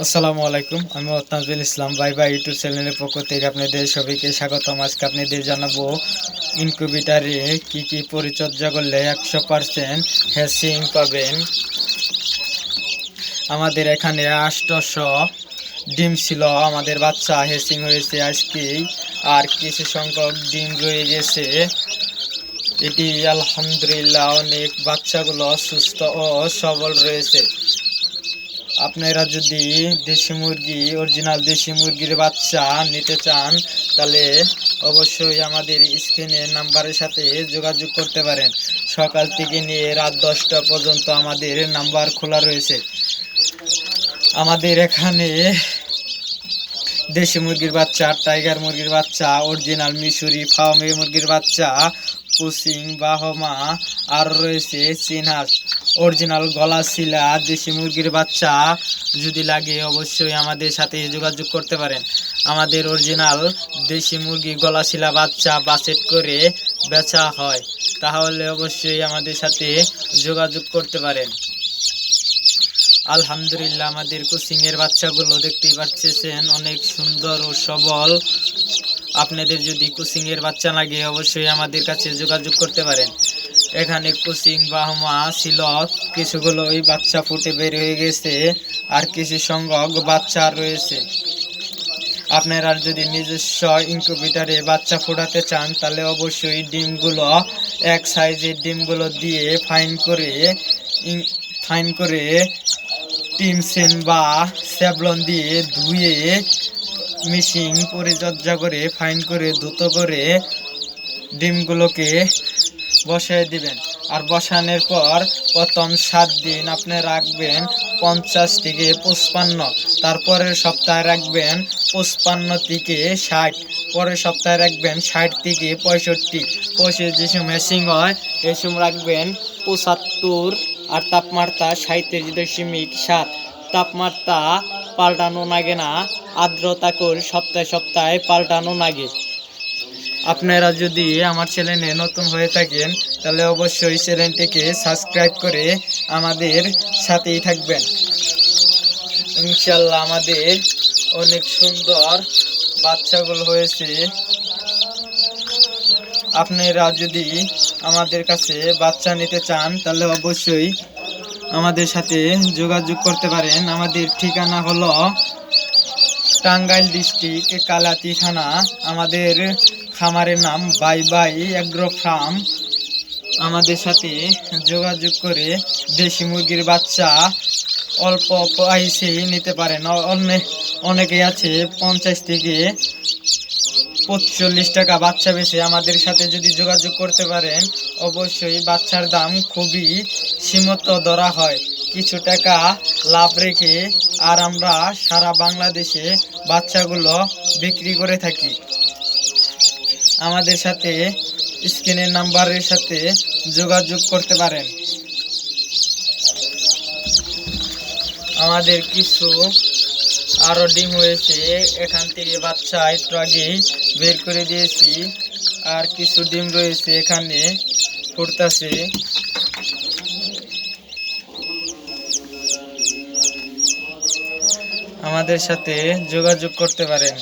আসসালামু আলাইকুম। আমি Tajul Islam bye bye YouTube চ্যানেলের পক্ষ থেকে আপনাদের সবাইকে স্বাগতম। আজকে আপনাদের জানাবো ইনকিউবেটারে কি পরিচর্যা করলে 100% হ্যাচিং পাবেন। আমাদের এখানে 800 ডিম ছিল, আমাদের বাচ্চা হ্যাচিং হয়েছে আজকেই, আর কিছু সংখ্যক ডিম রয়ে গেছে। এটি আলহামদুলিল্লাহ অনেক বাচ্চাগুলো সুস্থ ও সবল রয়েছে। আপনারা যদি দেশি মুরগি অরিজিনাল দেশি মুরগির বাচ্চা নিতে চান তাহলে অবশ্যই আমাদের স্ক্রিনের নাম্বারের সাথে যোগাযোগ করতে পারেন। সকাল থেকে নিয়ে রাত 10টা পর্যন্ত আমাদের নাম্বার খোলা রয়েছে। আমাদের এখানে দেশি মুরগির বাচ্চা, টাইগার মুরগির বাচ্চা, অরিজিনাল মিশরি ফার্মে মুরগির বাচ্চা, কুসিং, বাহমা, আর রয়েছে চিনহাস, অরিজিনাল গলাশিলা দেশি মুরগির বাচ্চা যদি লাগে অবশ্যই আমাদের সাথে যোগাযোগ করতে পারেন। আমাদের অরিজিনাল দেশি মুরগি গলাশিলা বাচ্চা বাসেট করে বেচা হয়, তাহলে অবশ্যই আমাদের সাথে যোগাযোগ করতে পারেন। আলহামদুলিল্লাহ আমাদের কোচিংয়ের বাচ্চাগুলো দেখতেই পাচ্ছেন অনেক সুন্দর ও সবল। আপনাদের যদি কোচিংয়ের বাচ্চা লাগে অবশ্যই আমাদের কাছে যোগাযোগ করতে পারেন। এখানে কোচিং বাহমা ছিল, কিছুগুলো ওই বাচ্চা ফুটে বের হয়ে গেছে, আর কিছু সংখ্যক বাচ্চা রয়েছে। আপনারা যদি নিজস্ব ইনকিউবেটরে বাচ্চা ফোটাতে চান তাহলে অবশ্যই ডিমগুলো এক সাইজের ডিমগুলো দিয়ে ফাইন করে টিমসেন বা স্যাভলন দিয়ে ধুয়ে মিশিং পরিচর্যা করে ফাইন করে দ্রুত করে ডিমগুলোকে বসায় দিবেন। আর বসানোর পর প্রথম 7 দিন আপনি রাখবেন 50 থেকে 55, তারপরের সপ্তাহে রাখবেন 55 থেকে 60, পরের সপ্তাহে রাখবেন 60 থেকে 65, পশে যে সময় ম্যাচিং হয় এই সময় রাখবেন 75, আর তাপমাত্রা 37.7। তাপমাত্রা পাল্টানো লাগে না, আর্দ্রতা করে সপ্তাহে সপ্তাহে পাল্টানো লাগে। আপনারা যদি আমার চ্যানেলে নতুন হয়ে থাকেন তাহলে অবশ্যই চ্যানেলটিকে সাবস্ক্রাইব করে আমাদের সাথেই থাকবেন। ইনশাল্লাহ আমাদের অনেক সুন্দর বাচ্চাগুলো হয়েছে। আপনারা যদি আমাদের কাছে বাচ্চা নিতে চান তাহলে অবশ্যই আমাদের সাথে যোগাযোগ করতে পারেন। আমাদের ঠিকানা হলো টাঙ্গাইল ডিস্ট্রিক্ট কালাতি থানা। আমাদের খামারের নাম বাই বাই এগ্রো ফার্ম। আমাদের সাথে যোগাযোগ করে দেশি মুরগির বাচ্চা অল্প প্রাইসেই নিতে পারেন। অনেকেই আছে 50 থেকে 45 টাকা বাচ্চা বেশি। আমাদের সাথে যদি যোগাযোগ করতে পারেন অবশ্যই বাচ্চার দাম খুবই সীমিত ধরা হয়, কিছু টাকা লাভ রেখে, আর আমরা সারা বাংলাদেশে বাচ্চাগুলো বিক্রি করে থাকি। আমাদের সাথে স্ক্রিনের নাম্বারের সাথে যোগাযোগ করতে পারেন। আমাদের কিছু আরও ডিম হয়েছে, এখান থেকে বাচ্চা একটু আগেই বের করে দিয়েছি, আর কিছু ডিম রয়েছে এখানে ফুটতেছে। আমাদের সাথে যোগাযোগ করতে পারেন।